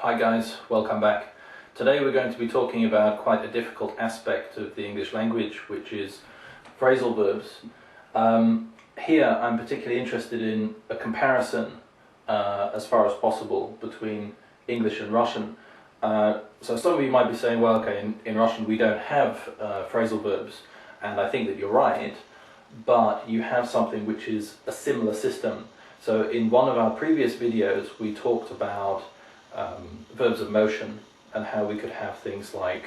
Hi guys, welcome back. Today we're going to be talking about quite a difficult aspect of the English language, which is phrasal verbs. Here I'm particularly interested in a comparison as far as possible between English and Russian. So some of you might be saying, well, okay, in Russian we don't have phrasal verbs, and I think that you're right, but you have something which is a similar system. So in one of our previous videos we talked about verbs of motion and how we could have things like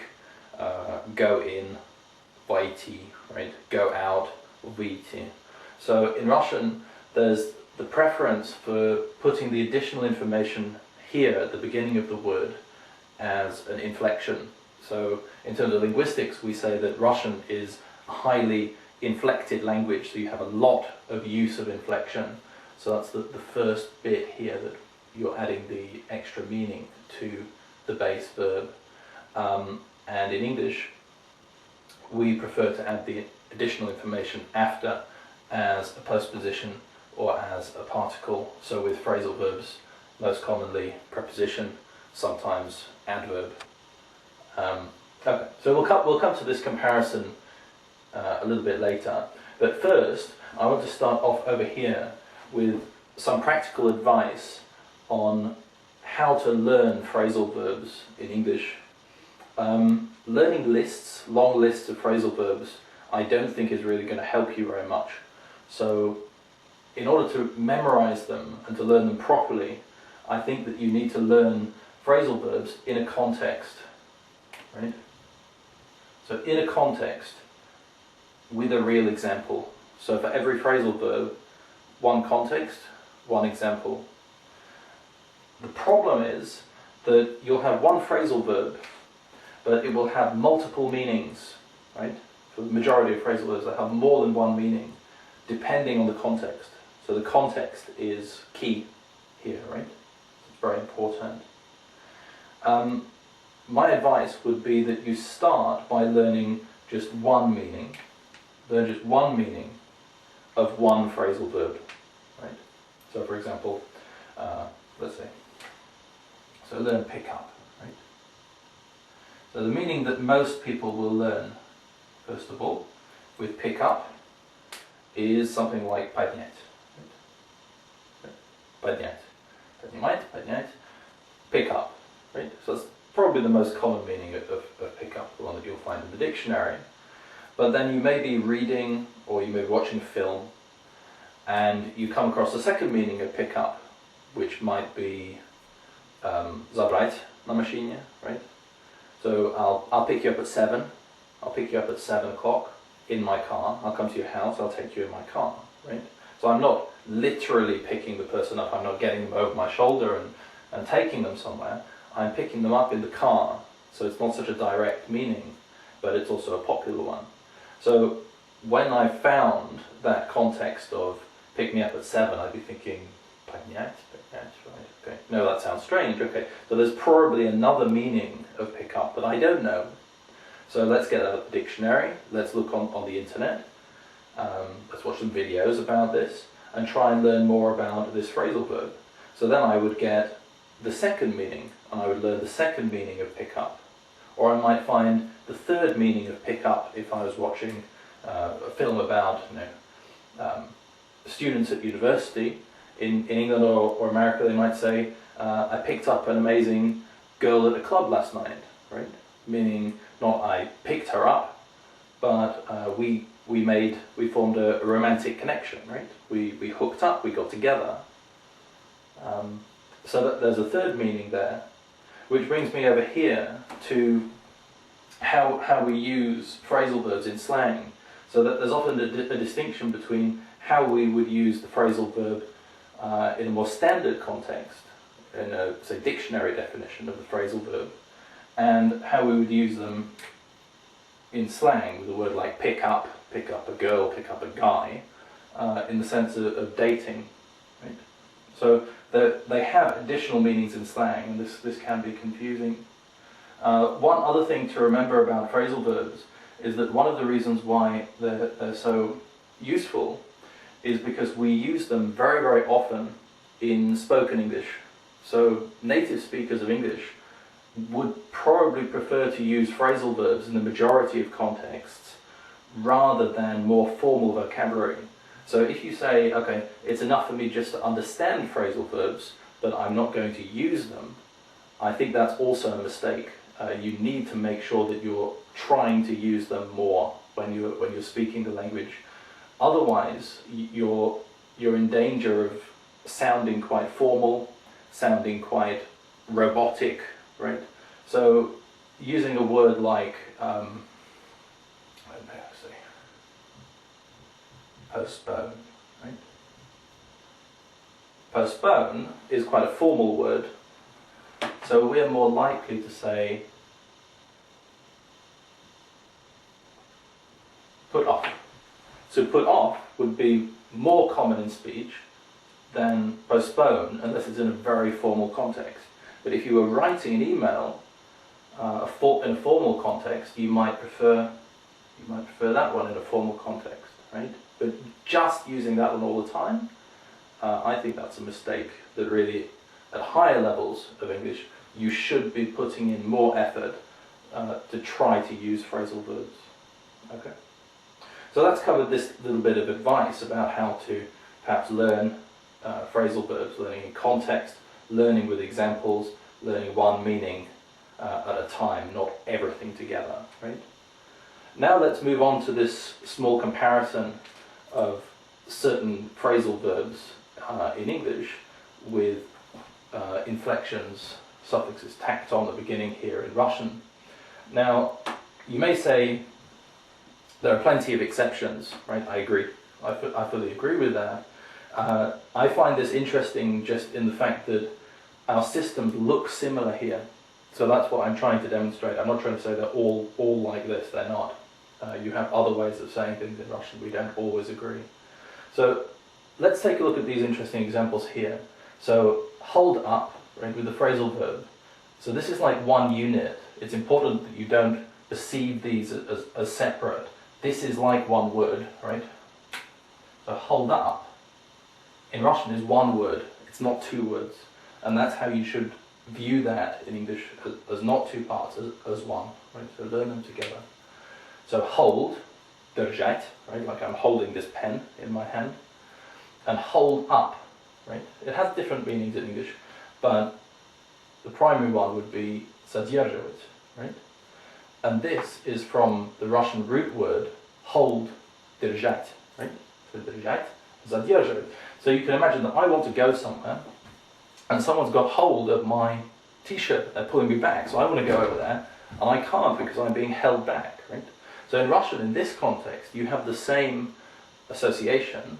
go in, vойти, right? Go out, выйти. So in Russian there's the preference for putting the additional information here at the beginning of the word as an inflection. So in terms of linguistics we say that Russian is a highly inflected language, so you have a lot of use of inflection. So that's the first bit here, that you're adding the extra meaning to the base verb. And in English, we prefer to add the additional information after as a postposition or as a particle. So with phrasal verbs, most commonly preposition, sometimes adverb. Okay, so we'll come to this comparison a little bit later. But first, I want to start off over here with some practical advice on how to learn phrasal verbs in English. Learning lists, long lists of phrasal verbs, I don't think is really going to help you very much. So in order to memorize them and to learn them properly, I think that you need to learn phrasal verbs in a context, right? So in a context with a real example. So for every phrasal verb, one context, one example. The problem is that you'll have one phrasal verb, but it will have multiple meanings, right? For the majority of phrasal verbs, they have more than one meaning, depending on the context. So the context is key here, right? It's very important. My advice would be that you start by learning just one meaning. Learn just one meaning of one phrasal verb, right? So for example, let's say, so learn pick up, right? So the meaning that most people will learn, first of all, with pick up is something like поднять, right? Поднять, поднимать, поднять, pick up, right? So that's probably the most common meaning of pick up, the one that you'll find in the dictionary. But then you may be reading or you may be watching a film and you come across the second meaning of pick up, which might be забрать на машине, right? So I'll pick you up at 7. I'll pick you up at 7 o'clock in my car. I'll come to your house, I'll take you in my car, right? So I'm not literally picking the person up, I'm not getting them over my shoulder and taking them somewhere. I'm picking them up in the car, so it's not such a direct meaning, but it's also a popular one. So when I found that context of pick me up at 7, I'd be thinking, поднять, right, okay. No, that sounds strange, okay. So there's probably another meaning of pick up, but I don't know. So let's get out the dictionary, let's look on the internet, let's watch some videos about this, and try and learn more about this phrasal verb. So then I would get the second meaning, and I would learn the second meaning of pick up. Or I might find the third meaning of pick up if I was watching a film about students at university. In England or America they might say, I picked up an amazing girl at a club last night, right? Meaning not I picked her up, but we formed a romantic connection, right? We hooked up, we got together. So that there's a third meaning there, which brings me over here to how we use phrasal verbs in slang. So that there's often a distinction between how we would use the phrasal verb in a more standard context, in a, say, dictionary definition of the phrasal verb, and how we would use them in slang with a word like pick up a girl, pick up a guy, in the sense of dating, right? So they have additional meanings in slang, and this can be confusing. One other thing to remember about phrasal verbs is that one of the reasons why they're so useful is because we use them very, very often in spoken English. So native speakers of English would probably prefer to use phrasal verbs in the majority of contexts rather than more formal vocabulary. So if you say, okay, it's enough for me just to understand phrasal verbs, but I'm not going to use them, I think that's also a mistake. You need to make sure that you're trying to use them more when you're speaking the language. Otherwise, you're in danger of sounding quite formal, sounding quite robotic, right? So using a word like, let me see, postpone, right? Postpone is quite a formal word, so we're more likely to say put off. So put off would be more common in speech than postpone, unless it's in a very formal context. But if you were writing an email in a formal context, you might prefer that one in a formal context, right? But just using that one all the time, I think that's a mistake. That really, at higher levels of English, you should be putting in more effort to try to use phrasal verbs. Okay. So that's covered this little bit of advice about how to perhaps learn phrasal verbs, learning in context, learning with examples, learning one meaning at a time, not everything together, right? Now let's move on to this small comparison of certain phrasal verbs in English with inflections, suffixes tacked on the beginning here in Russian. Now, you may say, there are plenty of exceptions, right? I agree. I fully agree with that. I find this interesting just in the fact that our systems look similar here. So that's what I'm trying to demonstrate. I'm not trying to say they're all like this. They're not. You have other ways of saying things in Russian. We don't always agree. So let's take a look at these interesting examples here. So hold up, right, with the phrasal verb. So this is like one unit. It's important that you don't perceive these as separate. This is like one word, right? So hold up in Russian is one word. It's not two words. And that's how you should view that in English, as not two parts, as one, right? So learn them together. So hold, держать, right? Like I'm holding this pen in my hand. And hold up, right? It has different meanings in English, but the primary one would be задерживать, right? And this is from the Russian root word hold, держать, right? So держать, задерживать. So you can imagine that I want to go somewhere and someone's got hold of my t-shirt, they're pulling me back, so I want to go over there and I can't because I'm being held back, right? So in Russian, in this context, you have the same association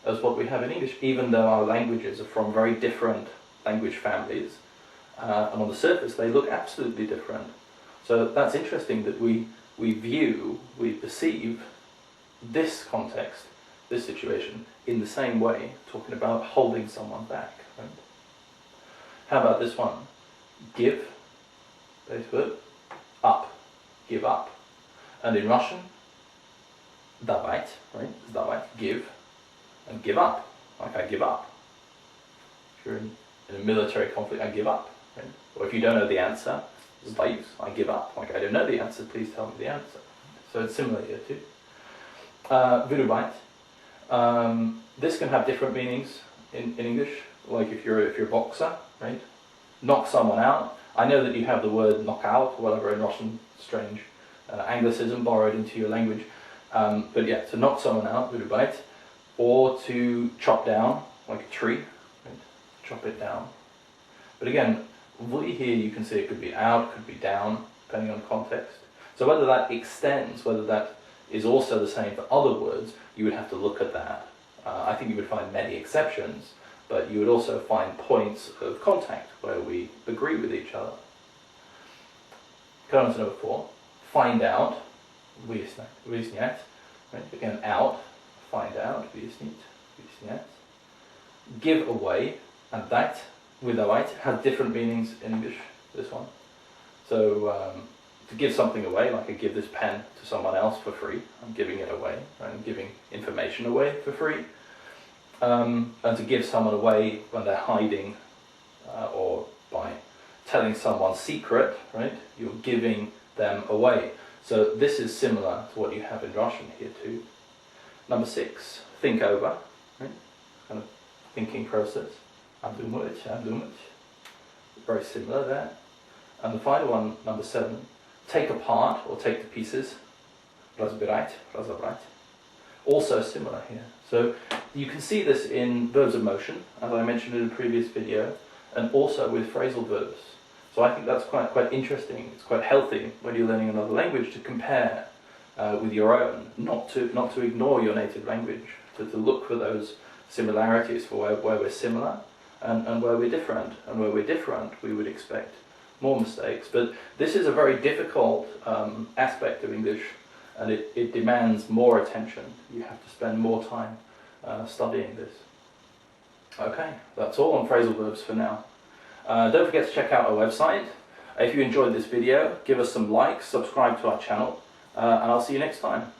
as what we have in English, even though our languages are from very different language families, and on the surface they look absolutely different. So that's interesting that we perceive this context, this situation, in the same way, talking about holding someone back. Right? How about this one? Give, base verb, up, give up. And in Russian, давать, right? Давать, give, and give up, like I give up. If you're in a military conflict, I give up. Right? Or if you don't know the answer, sdаюсь, I give up. Like I don't know the answer, please tell me the answer. So it's similar here too. Вырубать. This can have different meanings in English. Like if you're a boxer, right? Knock someone out. I know that you have the word knockout, whatever in Russian, strange Anglicism borrowed into your language. But yeah, to knock someone out, вырубать, or to chop down, like a tree, right? Chop it down. But again, here you can see it could be out, could be down, depending on context. So whether that extends, whether that is also the same for other words, you would have to look at that. I think you would find many exceptions, but you would also find points of contact where we agree with each other. Go on to number 4. Find out, выяснять, right? Again, out, find out, выяснять. Give away, and that, выдавать, has different meanings in English, this one. So, to give something away, like I give this pen to someone else for free, I'm giving it away, right? I'm giving information away for free. And to give someone away when they're hiding or by telling someone secret, right? You're giving them away. So this is similar to what you have in Russian here too. Number 6, think over, right? Kind of thinking process. Обдумать. Very similar there. And the final one, number 7, take apart or take to pieces. Разобрать. Also similar here. So you can see this in verbs of motion, as I mentioned in a previous video, and also with phrasal verbs. So I think that's quite interesting. It's quite healthy when you're learning another language to compare with your own, not to ignore your native language, to look for those similarities, for where we're similar and where we're different. And where we're different, we would expect more mistakes. But this is a very difficult aspect of English, and it demands more attention. You have to spend more time studying this. Okay, that's all on phrasal verbs for now. Don't forget to check out our website. If you enjoyed this video, give us some likes, subscribe to our channel, and I'll see you next time.